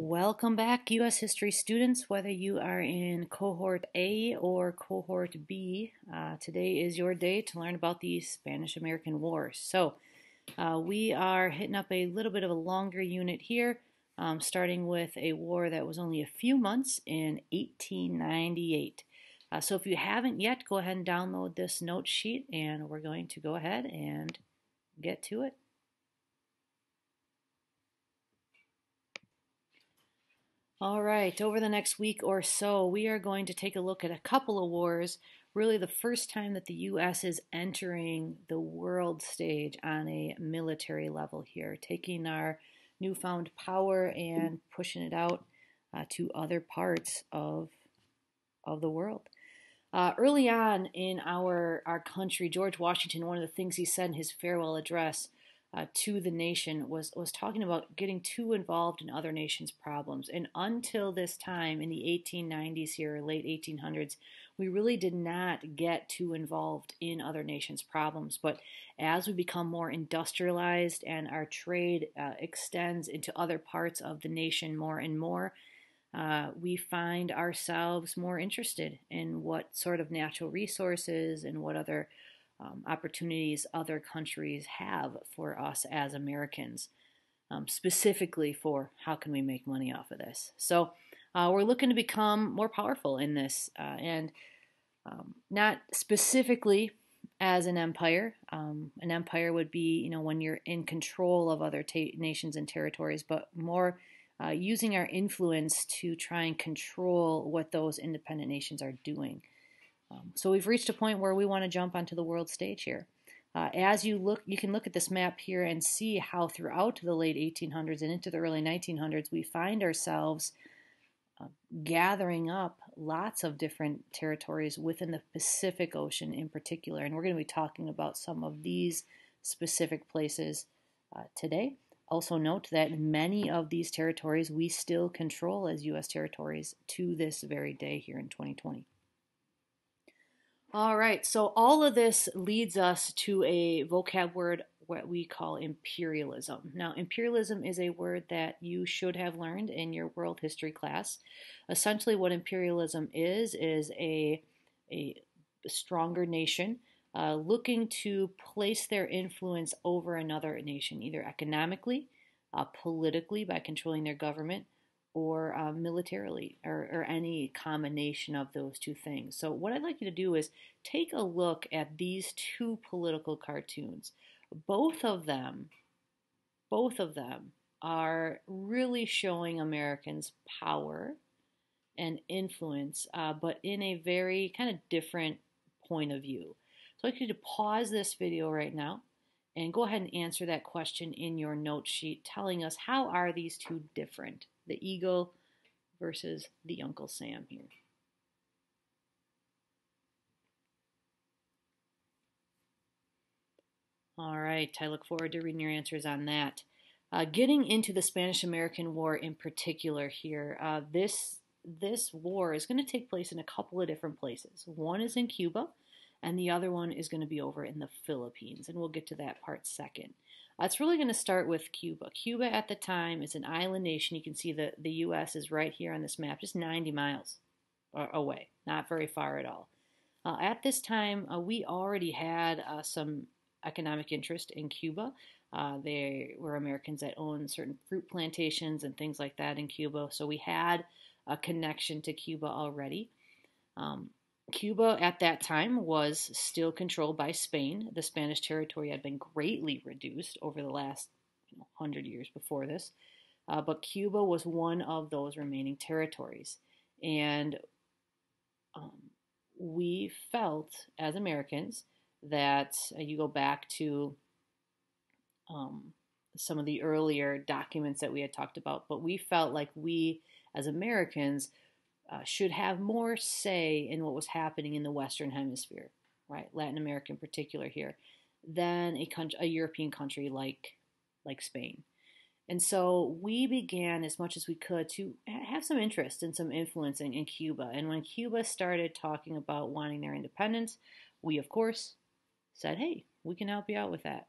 Welcome back, U.S. history students, whether you are in cohort A or cohort B. Today is your day to learn about the Spanish-American Wars. We are hitting up a little bit of a longer unit here, starting with a war that was only a few months in 1898. So if you haven't yet, go ahead and download this note sheet, and we're going to go ahead and get to it. All right, over the next week or so, we are going to take a look at a couple of wars. Really, the first time that the U.S. is entering the world stage on a military level here, taking our newfound power and pushing it out to other parts of the world. Early on in our country, George Washington, one of the things he said in his farewell address to the nation was talking about getting too involved in other nations' problems. And until this time in the 1890s here, late 1800s, we really did not get too involved in other nations' problems. But as we become more industrialized and our trade extends into other parts of the nation more and more, we find ourselves more interested in what sort of natural resources and what other opportunities other countries have for us as Americans, specifically for how can we make money off of this. So we're looking to become more powerful in this, and not specifically as an empire. An empire would be, when you're in control of other nations and territories, but more using our influence to try and control what those independent nations are doing. So we've reached a point where we want to jump onto the world stage here. As you look, you can look at this map here and see how throughout the late 1800s and into the early 1900s, we find ourselves gathering up lots of different territories within the Pacific Ocean in particular. And we're going to be talking about some of these specific places today. Also note that many of these territories we still control as U.S. territories to this very day here in 2020. All right, so all of this leads us to a vocab word, what we call imperialism. Now, imperialism is a word that you should have learned in your world history class. Essentially, what imperialism is a stronger nation looking to place their influence over another nation, either economically, politically by controlling their government, or militarily, or any combination of those two things. So what I'd like you to do is take a look at these two political cartoons. Both of them are really showing Americans' power and influence, but in a very kind of different point of view. So I'd like you to pause this video right now and go ahead and answer that question in your note sheet, telling us how are these two different? The eagle versus the Uncle Sam here. All right, I look forward to reading your answers on that. Getting into the Spanish-American War in particular here, this war is going to take place in a couple of different places. One is in Cuba, and the other one is going to be over in the Philippines, and we'll get to that part second. It's really going to start with Cuba. Cuba at the time is an island nation. You can see the U.S. is right here on this map, just 90 miles away, not very far at all. At this time, we already had some economic interest in Cuba. There were Americans that owned certain fruit plantations and things like that in Cuba, so we had a connection to Cuba already. Cuba at that time was still controlled by Spain. The Spanish territory had been greatly reduced over the last 100 years before this, but Cuba was one of those remaining territories. And we felt as Americans that you go back to some of the earlier documents that we had talked about, but we felt like we as Americans should have more say in what was happening in the Western Hemisphere, right, Latin America in particular here, than a European country like Spain. And so we began as much as we could to have some interest and some influence in Cuba. And when Cuba started talking about wanting their independence, we, of course, said, hey, we can help you out with that.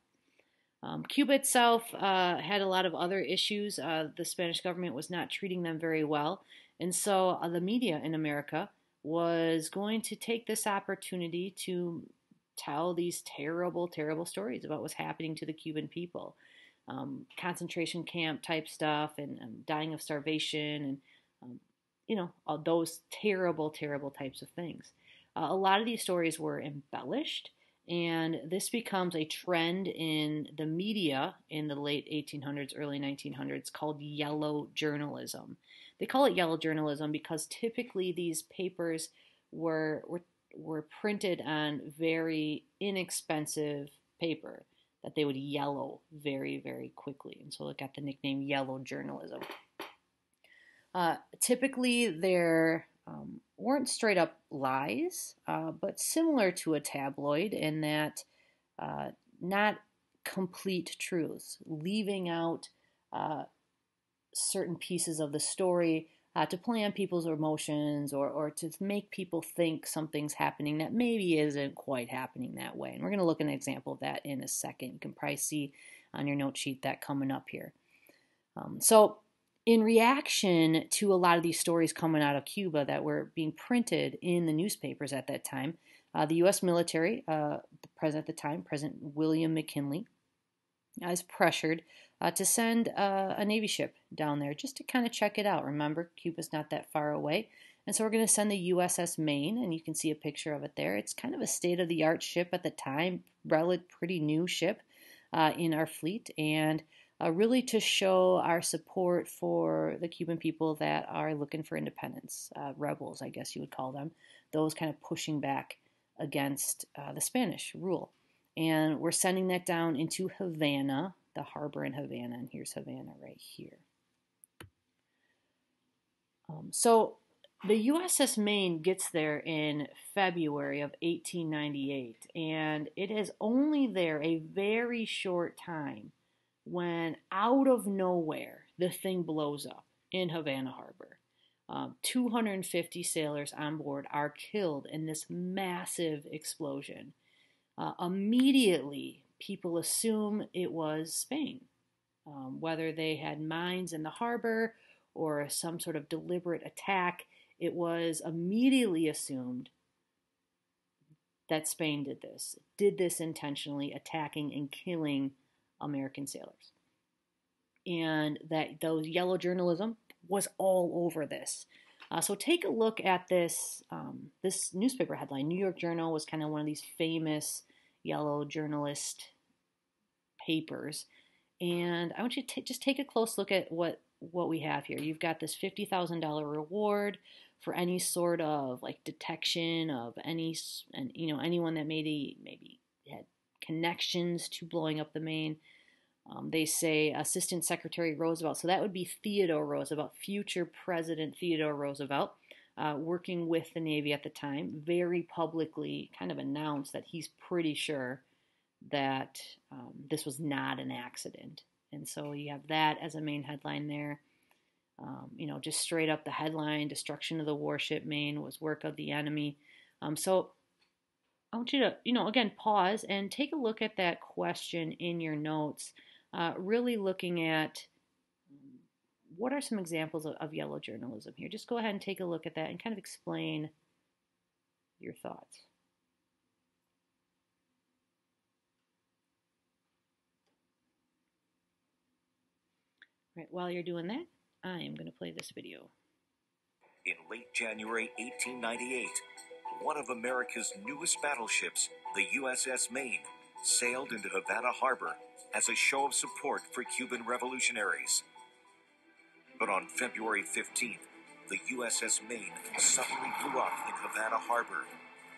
Cuba itself had a lot of other issues. The Spanish government was not treating them very well. And so the media in America was going to take this opportunity to tell these terrible, terrible stories about what's happening to the Cuban people. Concentration camp type stuff and dying of starvation and, um, all those terrible, terrible types of things. A lot of these stories were embellished, and this becomes a trend in the media in the late 1800s, early 1900s called yellow journalism. They call it yellow journalism because typically these papers were printed on very inexpensive paper that they would yellow very, very quickly. And so it got the nickname yellow journalism. Typically, there weren't straight up lies, but similar to a tabloid in that not complete truths, leaving out certain pieces of the story to play on people's emotions or to make people think something's happening that maybe isn't quite happening that way. And we're going to look at an example of that in a second. You can probably see on your note sheet that coming up here. So in reaction to a lot of these stories coming out of Cuba that were being printed in the newspapers at that time, the U.S. military, the president at the time, President William McKinley, is pressured to send a Navy ship down there just to kind of check it out. Remember, Cuba's not that far away. And so we're going to send the USS Maine, and you can see a picture of it there. It's kind of a state-of-the-art ship at the time, pretty new ship in our fleet, and really to show our support for the Cuban people that are looking for independence, rebels, I guess you would call them, those kind of pushing back against the Spanish rule. And we're sending that down into Havana, the harbor in Havana, and here's Havana right here. So the USS Maine gets there in February of 1898, and it is only there a very short time when out of nowhere the thing blows up in Havana Harbor. 250 sailors on board are killed in this massive explosion. Immediately, people assume it was Spain, whether they had mines in the harbor or some sort of deliberate attack. It was immediately assumed that Spain did this intentionally, attacking and killing American sailors. And that those yellow journalism was all over this. So take a look at this this newspaper headline. New York Journal was kind of one of these famous yellow journalist papers, and I want you to just take a close look at what we have here. You've got this $50,000 reward for any sort of like detection of anyone that maybe had connections to blowing up the Maine. They say Assistant Secretary Roosevelt, so that would be Theodore Roosevelt, future President Theodore Roosevelt, working with the Navy at the time, very publicly kind of announced that he's pretty sure that this was not an accident. And so you have that as a main headline there. Just straight up the headline, destruction of the warship Maine was work of the enemy. So I want you to, again, pause and take a look at that question in your notes. Really looking at what are some examples of yellow journalism here. Just go ahead and take a look at that and kind of explain your thoughts. Right, while you're doing that, I am going to play this video. In late January 1898, one of America's newest battleships, the USS Maine, sailed into Havana Harbor as a show of support for Cuban revolutionaries. But on February 15th, the USS Maine suddenly blew up in Havana Harbor.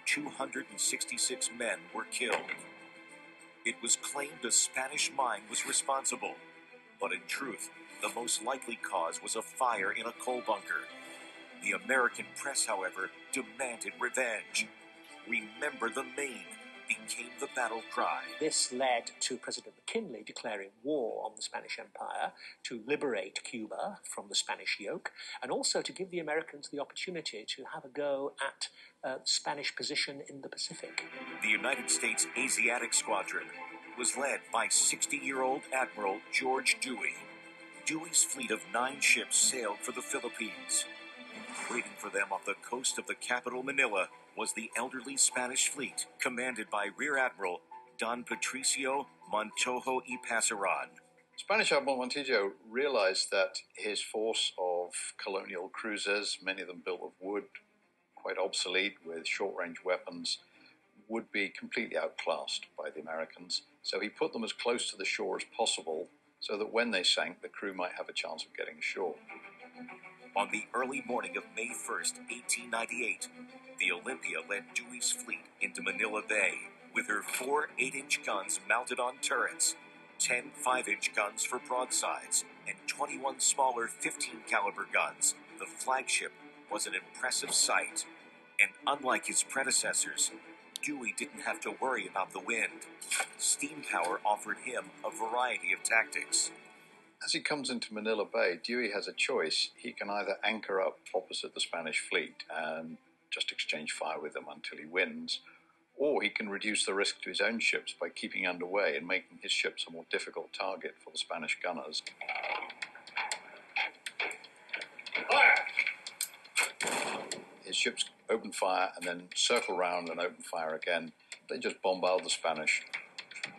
266 men were killed. It was claimed a Spanish mine was responsible, but in truth, the most likely cause was a fire in a coal bunker. The American press, however, demanded revenge. Remember the Maine became the battle cry. This led to President McKinley declaring war on the Spanish Empire to liberate Cuba from the Spanish yoke, and also to give the Americans the opportunity to have a go at Spanish position in the Pacific. The United States Asiatic Squadron, was led by 60-year-old Admiral George Dewey. Dewey's fleet of 9 ships sailed for the Philippines. Waiting for them off the coast of the capital, Manila, was the elderly Spanish fleet, commanded by Rear Admiral Don Patricio Montojo y Pasaran. Spanish Admiral Montijo realized that his force of colonial cruisers, many of them built of wood, quite obsolete with short-range weapons, would be completely outclassed by the Americans. So he put them as close to the shore as possible so that when they sank, the crew might have a chance of getting ashore. On the early morning of May 1st, 1898, the Olympia led Dewey's fleet into Manila Bay with her 4 8-inch guns mounted on turrets, 10 5-inch guns for broadsides, and 21 smaller 15-caliber guns. The flagship was an impressive sight, and unlike his predecessors, Dewey didn't have to worry about the wind. Steam power offered him a variety of tactics. As he comes into Manila Bay, Dewey has a choice. He can either anchor up opposite the Spanish fleet and just exchange fire with them until he wins, or he can reduce the risk to his own ships by keeping underway and making his ships a more difficult target for the Spanish gunners. His ships open fire and then circle round and open fire again. They just bombard the Spanish.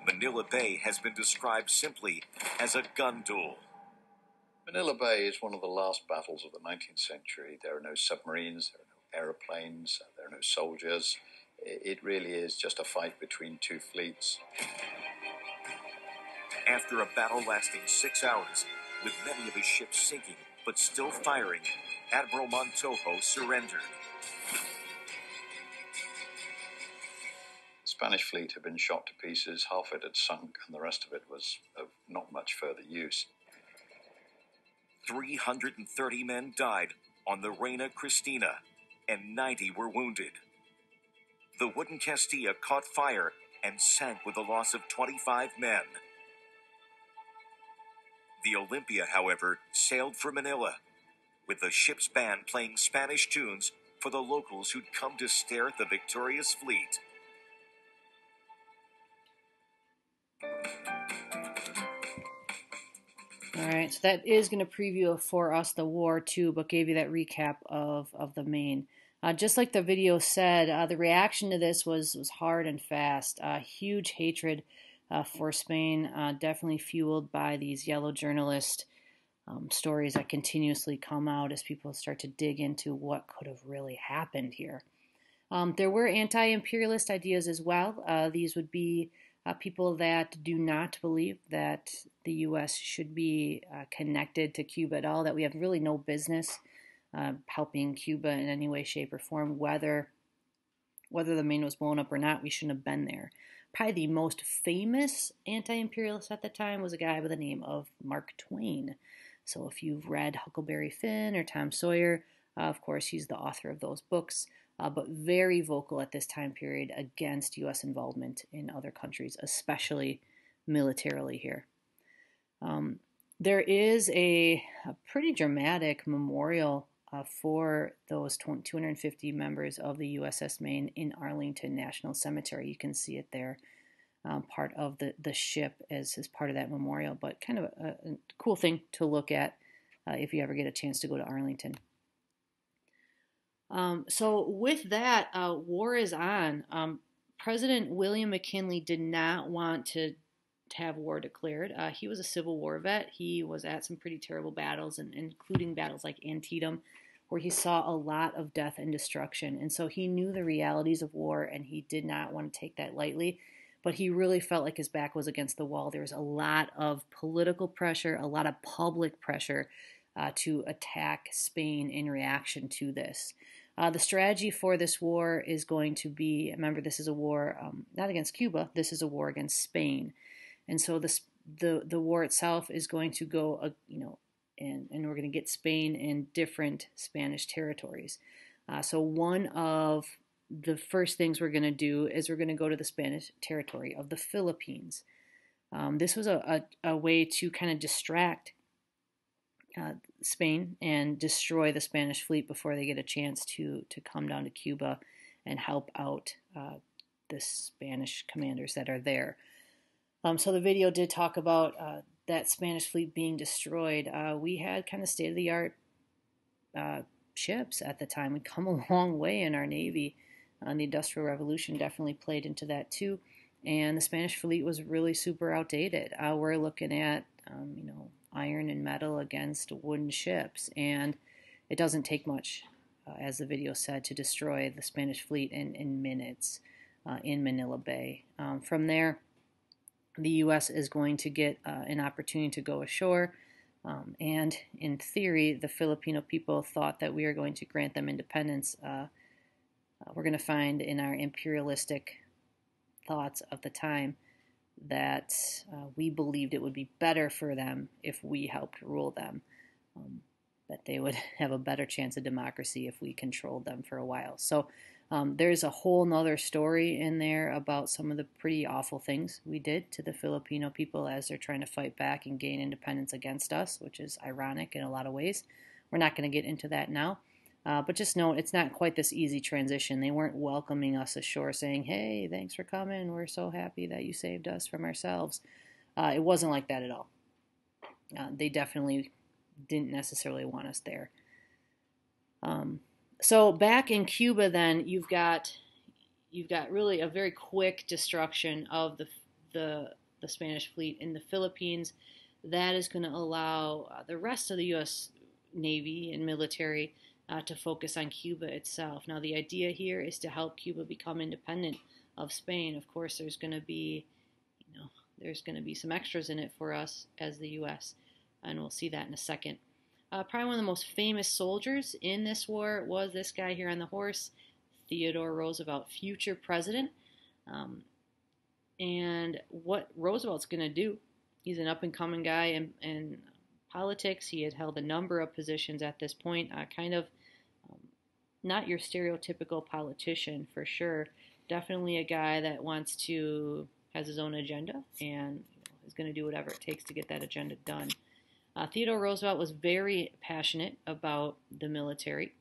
Manila Bay has been described simply as a gun duel. Manila Bay is one of the last battles of the 19th century. There are no submarines, there are no aeroplanes, there are no soldiers. It really is just a fight between 2 fleets. After a battle lasting 6 hours, with many of his ships sinking but still firing, Admiral Montojo surrendered. The Spanish fleet had been shot to pieces, half it had sunk, and the rest of it was of not much further use. 330 men died on the Reina Cristina, and 90 were wounded. The wooden Castilla caught fire and sank with a loss of 25 men. The Olympia, however, sailed for Manila, with the ship's band playing Spanish tunes for the locals who'd come to stare at the victorious fleet. All right, so that is going to preview for us the war too, but gave you that recap of the Maine. Just like the video said, the reaction to this was hard and fast. Huge hatred for Spain, definitely fueled by these yellow journalist stories that continuously come out as people start to dig into what could have really happened here. There were anti-imperialist ideas as well. These would be people that do not believe that the U.S. should be connected to Cuba at all, that we have really no business helping Cuba in any way, shape, or form, whether the Maine was blown up or not. We shouldn't have been there. Probably the most famous anti-imperialist at the time was a guy by the name of Mark Twain. So if you've read Huckleberry Finn or Tom Sawyer, of course, he's the author of those books, but very vocal at this time period against U.S. involvement in other countries, especially militarily here. There is a pretty dramatic memorial for those 250 members of the USS Maine in Arlington National Cemetery. You can see it there, part of the ship as part of that memorial, but kind of a cool thing to look at if you ever get a chance to go to Arlington. So with that, war is on. President William McKinley did not want to have war declared. He was a Civil War vet. He was at some pretty terrible battles, including battles like Antietam, where he saw a lot of death and destruction. And so he knew the realities of war, and he did not want to take that lightly. But he really felt like his back was against the wall. There was a lot of political pressure, a lot of public pressure to attack Spain in reaction to this. The strategy for this war is going to be, remember, this is a war not against Cuba, this is a war against Spain. And so the war itself is going to go, and we're going to get Spain in different Spanish territories. So one of the first things we're going to do is we're going to go to the Spanish territory of the Philippines. This was a way to kind of distract Spain and destroy the Spanish fleet before they get a chance to come down to Cuba and help out the Spanish commanders that are there. So the video did talk about that Spanish fleet being destroyed. We had kind of state-of-the-art ships at the time. We'd come a long way in our Navy. The Industrial Revolution definitely played into that too. And the Spanish fleet was really super outdated. We're looking at, iron and metal against wooden ships. And it doesn't take much, as the video said, to destroy the Spanish fleet in minutes in Manila Bay. From there, the U.S. is going to get an opportunity to go ashore. And in theory, the Filipino people thought that we are going to grant them independence. We're going to find in our imperialistic thoughts of the time that we believed it would be better for them if we helped rule them, that they would have a better chance of democracy if we controlled them for a while. So there's a whole nother story in there about some of the pretty awful things we did to the Filipino people as they're trying to fight back and gain independence against us, which is ironic in a lot of ways. We're not going to get into that now. But just know it's not quite this easy transition. They weren't welcoming us ashore saying, hey, thanks for coming. We're so happy that you saved us from ourselves. It wasn't like that at all. They definitely didn't necessarily want us there. So back in Cuba then, you've got really a very quick destruction of the Spanish fleet in the Philippines. That is going to allow the rest of the U.S. Navy and military to focus on Cuba itself. Now, the idea here is to help Cuba become independent of Spain. Of course, there's going to be some extras in it for us as the U.S., and we'll see that in a second. Probably one of the most famous soldiers in this war was this guy here on the horse, Theodore Roosevelt, future president. And what Roosevelt's going to do, he's an up-and-coming guy in politics. He had held a number of positions at this point, not your stereotypical politician for sure. Definitely a guy that has his own agenda and is going to do whatever it takes to get that agenda done. Theodore Roosevelt was very passionate about the military,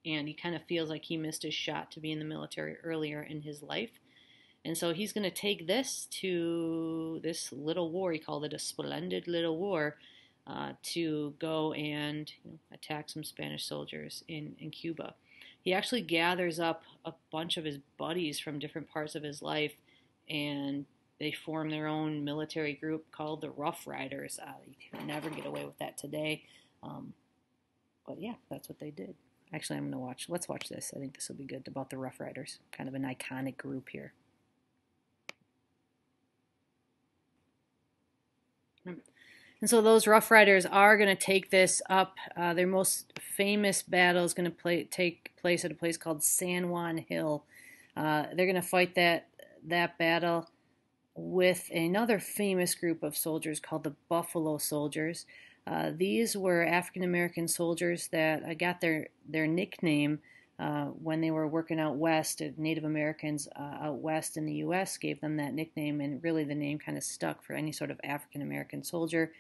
and he kind of feels like he missed his shot to be in the military earlier in his life. And so he's going to take this to this little war, he called it a splendid little war, to go and attack some Spanish soldiers in Cuba. He actually gathers up a bunch of his buddies from different parts of his life, and they form their own military group called the Rough Riders. You can never get away with that today. But yeah, that's what they did. Actually, let's watch this. I think this will be good, about the Rough Riders. Kind of an iconic group here. And so those Rough Riders are going to take this up. Their most famous battle is going to take place at a place called San Juan Hill. They're going to fight that battle with another famous group of soldiers called the Buffalo Soldiers. These were African-American soldiers that got their nickname when they were working out west. Native Americans out west in the U.S. gave them that nickname, and really the name kind of stuck for any sort of African-American soldier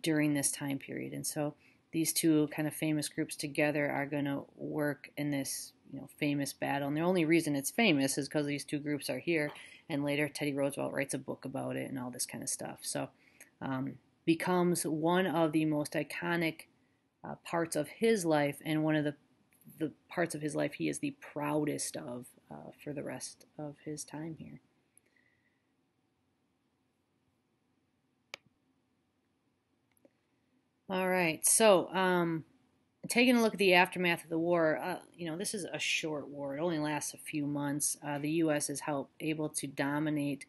during this time period. And so these two kind of famous groups together are going to work in this famous battle. And the only reason it's famous is because these two groups are here, and later Teddy Roosevelt writes a book about it and all this kind of stuff. So becomes one of the most iconic parts of his life, and one of the parts of his life he is the proudest of for the rest of his time here. All right, so taking a look at the aftermath of the war, this is a short war. It only lasts a few months. The U.S. is able to dominate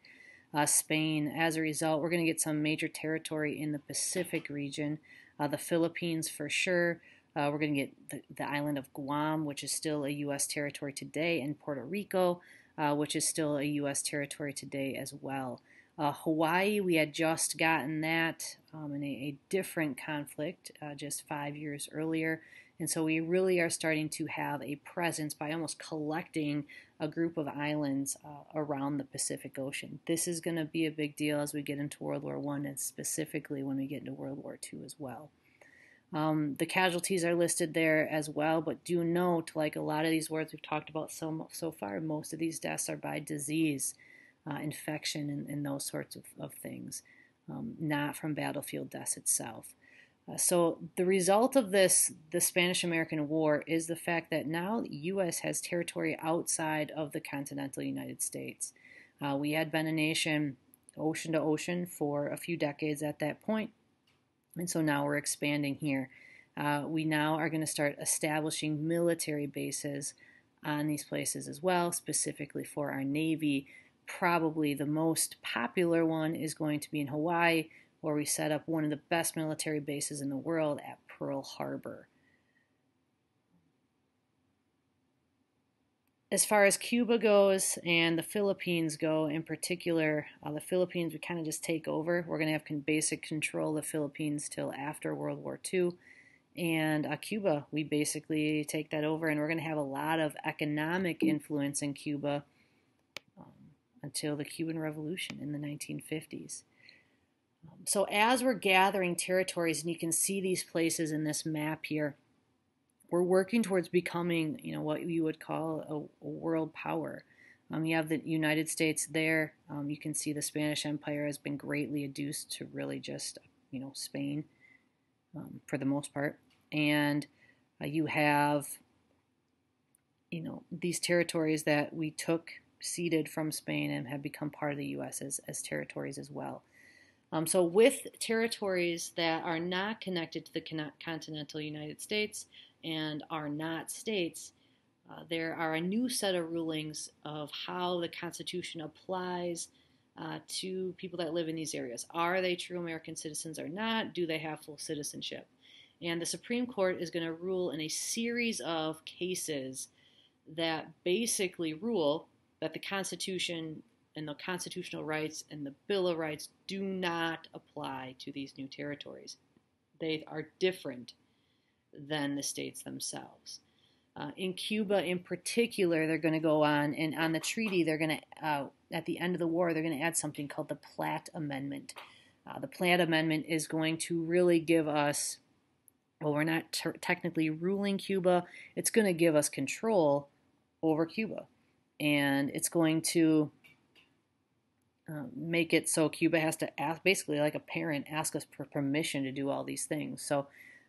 Spain. As a result, we're going to get some major territory in the Pacific region, the Philippines for sure. We're going to get the island of Guam, which is still a U.S. territory today, and Puerto Rico, which is still a U.S. territory today as well. Hawaii, we had just gotten that in a different conflict just 5 years earlier. And so we really are starting to have a presence by almost collecting a group of islands around the Pacific Ocean. This is going to be a big deal as we get into World War I, and specifically when we get into World War II as well. The casualties are listed there as well, but do note, like a lot of these wars we've talked about so far, most of these deaths are by disease. infection and those sorts of things, not from battlefield deaths itself. So the result of the Spanish-American War is the fact that now the U.S. has territory outside of the continental United States. We had been a nation ocean to ocean for a few decades at that point, and so now we're expanding here. We now are going to start establishing military bases on these places as well, specifically for our Navy. Probably the most popular one is going to be in Hawaii, where we set up one of the best military bases in the world at Pearl Harbor. As far as Cuba goes and the Philippines go in particular, the Philippines we kind of just take over. We're going to have basic control of the Philippines till after World War II. And Cuba, we basically take that over, and we're going to have a lot of economic influence in Cuba until the Cuban Revolution in the 1950s. So as we're gathering territories, and you can see these places in this map here, we're working towards becoming, what you would call a world power. You have the United States there. You can see the Spanish Empire has been greatly reduced to really just, Spain for the most part. And you have, these territories that we took, ceded from Spain, and have become part of the U.S. as territories as well. So with territories that are not connected to the continental United States and are not states, there are a new set of rulings of how the Constitution applies to people that live in these areas. Are they true American citizens or not? Do they have full citizenship? And the Supreme Court is going to rule in a series of cases that basically rule that the Constitution and the constitutional rights and the Bill of Rights do not apply to these new territories. They are different than the states themselves. In Cuba in particular, they're going to go on, and on the treaty, they're going to, at the end of the war, they're going to add something called the Platt Amendment. The Platt Amendment is going to really give us, well, we're not technically ruling Cuba, it's going to give us control over Cuba. And it's going to make it so Cuba has to ask, basically like a parent, ask us for permission to do all these things. So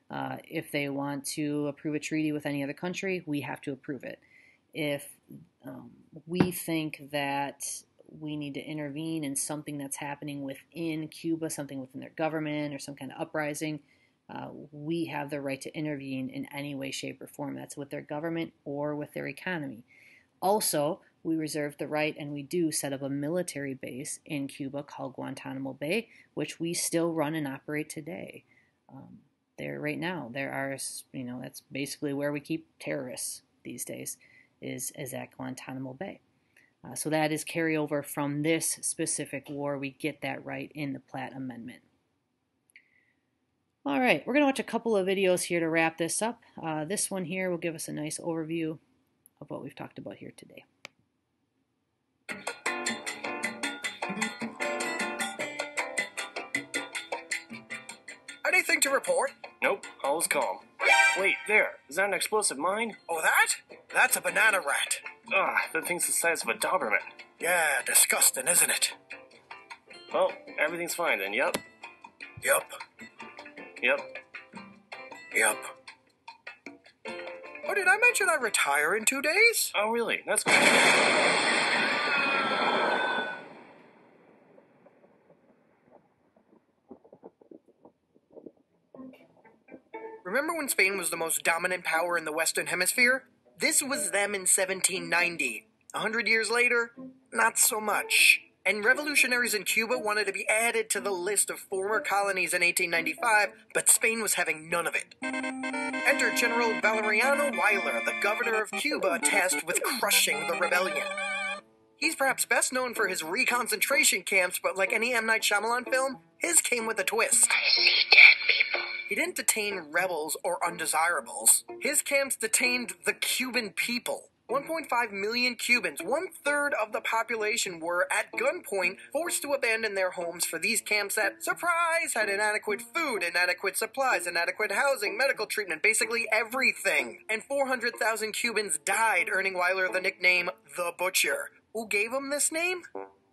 if they want to approve a treaty with any other country, we have to approve it. If we think that we need to intervene in something that's happening within Cuba, something within their government or some kind of uprising, we have the right to intervene in any way, shape, or form. That's with their government or with their economy. Also, we reserve the right, and we do, set up a military base in Cuba called Guantanamo Bay, which we still run and operate today. There right now, there are, that's basically where we keep terrorists these days, is at Guantanamo Bay. So that is carryover from this specific war. We get that right in the Platt Amendment. All right, we're going to watch a couple of videos here to wrap this up. This one here will give us a nice overview of what we've talked about here today. Anything to report? Nope, all's calm. Wait, there. Is that an explosive mine? Oh, that? That's a banana rat. That thing's the size of a Doberman. Yeah, disgusting, isn't it? Well, everything's fine then, yup. Yup. Yep. Yup. Oh, did I mention I retire in 2 days? Oh, really? That's good. Remember when Spain was the most dominant power in the Western Hemisphere? This was them in 1790. 100 years later, not so much. And revolutionaries in Cuba wanted to be added to the list of former colonies in 1895, but Spain was having none of it. Enter General Valeriano Weyler, the governor of Cuba, tasked with crushing the rebellion. He's perhaps best known for his reconcentration camps, but like any M. Night Shyamalan film, his came with a twist. I see dead people. He didn't detain rebels or undesirables. His camps detained the Cuban people. 1.5 million Cubans, 1/3 of the population, were at gunpoint forced to abandon their homes for these camps that, surprise, had inadequate food, inadequate supplies, inadequate housing, medical treatment, basically everything. And 400,000 Cubans died, earning Weyler the nickname The Butcher. Who gave him this name?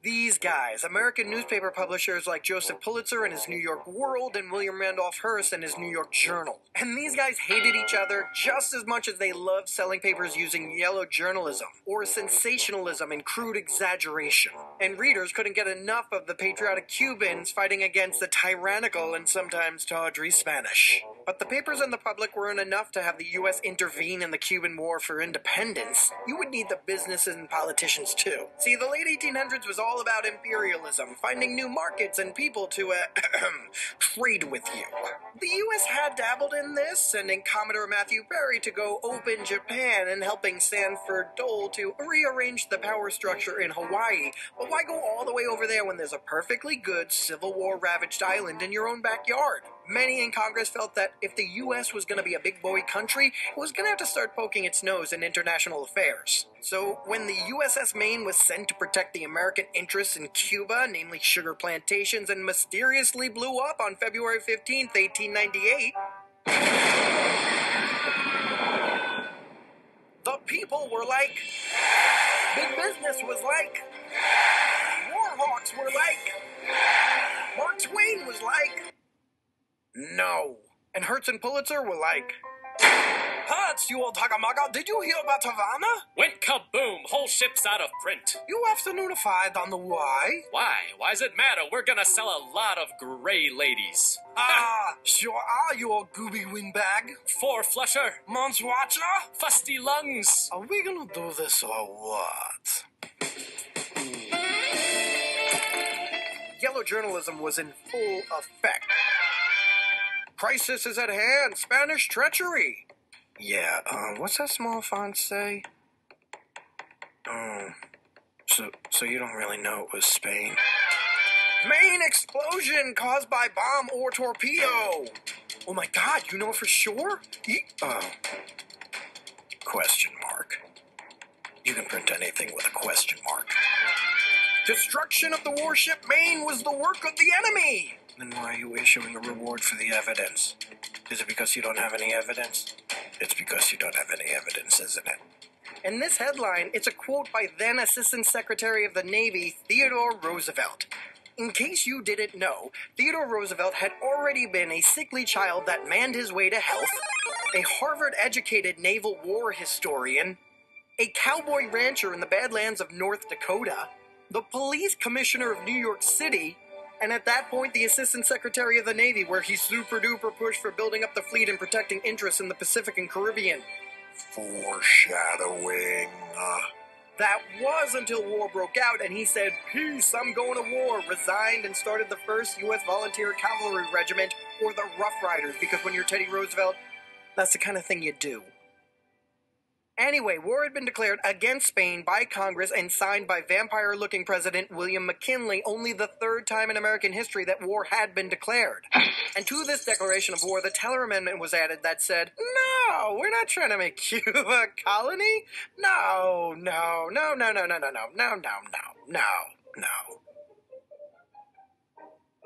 These guys, American newspaper publishers like Joseph Pulitzer and his New York World and William Randolph Hearst and his New York Journal. And these guys hated each other just as much as they loved selling papers using yellow journalism, or sensationalism and crude exaggeration. And readers couldn't get enough of the patriotic Cubans fighting against the tyrannical and sometimes tawdry Spanish. But the papers and the public weren't enough to have the U.S. intervene in the Cuban War for independence. You would need the businesses and politicians too. See, the late 1800s was all about imperialism, finding new markets and people to, trade with you. The U.S. had dabbled in this, sending Commodore Matthew Perry to go open Japan and helping Sanford Dole to rearrange the power structure in Hawaii. But why go all the way over there when there's a perfectly good Civil War-ravaged island in your own backyard? Many in Congress felt that if the U.S. was going to be a big boy country, it was going to have to start poking its nose in international affairs. So when the USS Maine was sent to protect the American interests in Cuba, namely sugar plantations, and mysteriously blew up on February 15th, 1898, the people were like, big business was like, war hawks were like, Mark Twain was like, no. And Hertz and Pulitzer were like, Hertz, you old hugamaga, did you hear about Havana? Went kaboom, whole ship's out of print. You afternoonified on the why? Why? Why's it matter? We're gonna sell a lot of gray ladies. Sure are, you old gooby windbag. Four flusher, Mons Watcher? fusty lungs. Are we gonna do this or what? Yellow journalism was in full effect. Crisis is at hand. Spanish treachery. Yeah, what's that small font say? So you don't really know it was Spain. Main explosion caused by bomb or torpedo. Oh my God, you know for sure? Question mark. You can print anything with a question mark. Destruction of the warship Maine was the work of the enemy. Then why are you issuing a reward for the evidence? Is it because you don't have any evidence? It's because you don't have any evidence, isn't it? In this headline, it's a quote by then Assistant Secretary of the Navy, Theodore Roosevelt. In case you didn't know, Theodore Roosevelt had already been a sickly child that manned his way to health, a Harvard-educated naval war historian, a cowboy rancher in the Badlands of North Dakota, the police commissioner of New York City, and at that point, the Assistant Secretary of the Navy, where he super-duper pushed for building up the fleet and protecting interests in the Pacific and Caribbean. Foreshadowing. That was until war broke out, and he said, "Peace, I'm going to war," resigned and started the 1st U.S. Volunteer Cavalry Regiment, or the Rough Riders, because when you're Teddy Roosevelt, that's the kind of thing you do. Anyway, war had been declared against Spain by Congress and signed by vampire-looking President William McKinley, only the 3rd time in American history that war had been declared. And to this declaration of war, the Teller Amendment was added that said, no, we're not trying to make Cuba a colony. No.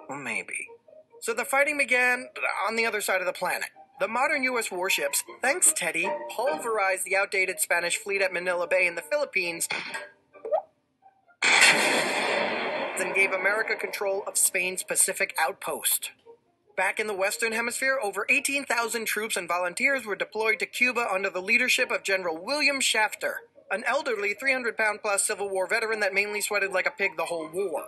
Well, maybe. So the fighting began on the other side of the planet. The modern U.S. warships, thanks Teddy, pulverized the outdated Spanish fleet at Manila Bay in the Philippines and gave America control of Spain's Pacific outpost. Back in the Western Hemisphere, over 18,000 troops and volunteers were deployed to Cuba under the leadership of General William Shafter, an elderly 300-pound-plus Civil War veteran that mainly sweated like a pig the whole war.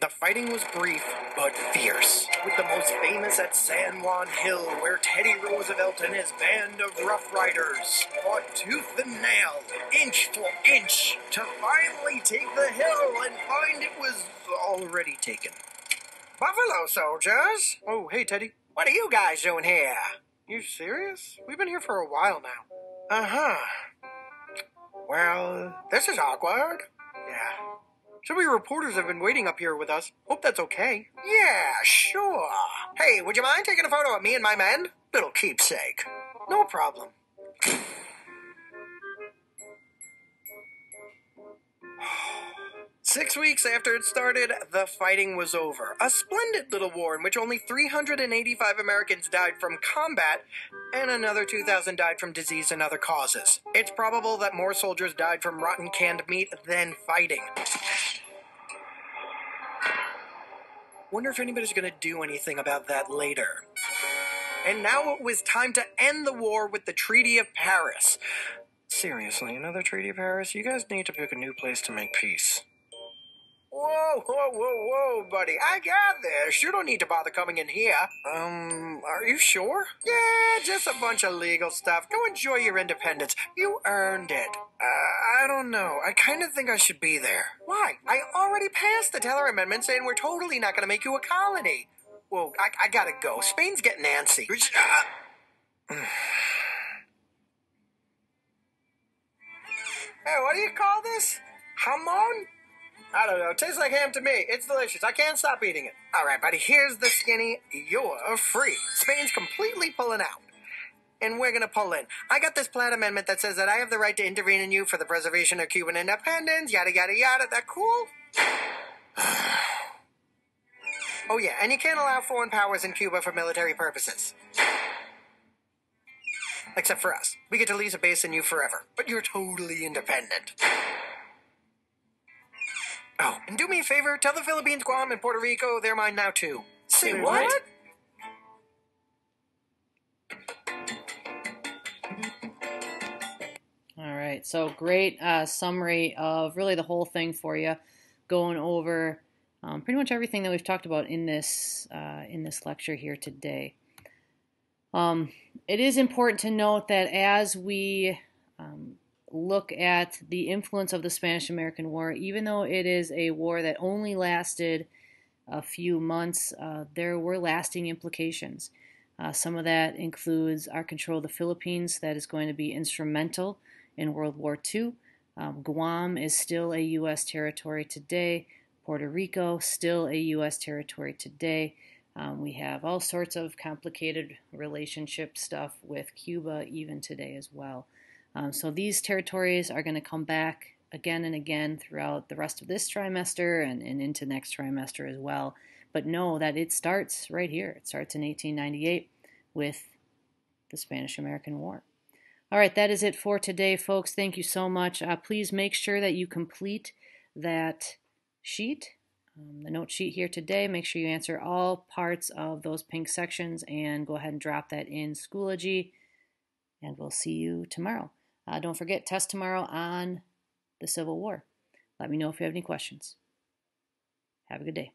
The fighting was brief, but fierce, with the most famous at San Juan Hill, where Teddy Roosevelt and his band of Rough Riders fought tooth and nail, inch for inch, to finally take the hill and find it was already taken. Buffalo soldiers! Oh, hey, Teddy. What are you guys doing here? You serious? We've been here for a while now. Uh-huh. Well, this is awkward. Yeah. So many reporters have been waiting up here with us. Hope that's okay. Yeah, sure. Hey, would you mind taking a photo of me and my men? Little keepsake. No problem. 6 weeks after it started, the fighting was over. A splendid little war in which only 385 Americans died from combat, and another 2,000 died from disease and other causes. It's probable that more soldiers died from rotten canned meat than fighting. Wonder if anybody's gonna do anything about that later. And now it was time to end the war with the Treaty of Paris. Seriously, another Treaty of Paris? You guys need to pick a new place to make peace. Whoa, buddy. I got this. You don't need to bother coming in here. Are you sure? Yeah, just a bunch of legal stuff. Go enjoy your independence. You earned it. I don't know. I kind of think I should be there. Why? I already passed the Teller Amendment saying we're totally not going to make you a colony. Well, I gotta go. Spain's getting antsy. Hey, what do you call this? Jamon? I don't know. It tastes like ham to me. It's delicious. I can't stop eating it. All right, buddy. Here's the skinny. You're free. Spain's completely pulling out. And we're going to pull in. I got this Platt Amendment that says that I have the right to intervene in you for the preservation of Cuban independence, yada, yada, yada. That cool? Oh, yeah. And you can't allow foreign powers in Cuba for military purposes. Except for us. We get to lease a base in you forever. But you're totally independent. Oh, and do me a favor, tell the Philippines, Guam, and Puerto Rico they're mine now, too. Say what? All right, so great summary of really the whole thing for you, going over pretty much everything that we've talked about in this lecture here today. It is important to note that as we look at the influence of the Spanish-American War, even though it is a war that only lasted a few months, there were lasting implications. Some of that includes our control of the Philippines, that is going to be instrumental in World War II. Guam is still a U.S. territory today. Puerto Rico, still a U.S. territory today. We have all sorts of complicated relationship stuff with Cuba even today as well. So these territories are going to come back again and again throughout the rest of this trimester and into next trimester as well. But know that it starts right here. It starts in 1898 with the Spanish-American War. All right, that is it for today, folks. Thank you so much. Please make sure that you complete that sheet, the note sheet here today. Make sure you answer all parts of those pink sections and go ahead and drop that in Schoology. And we'll see you tomorrow. Don't forget, test tomorrow on the Civil War. Let me know if you have any questions. Have a good day.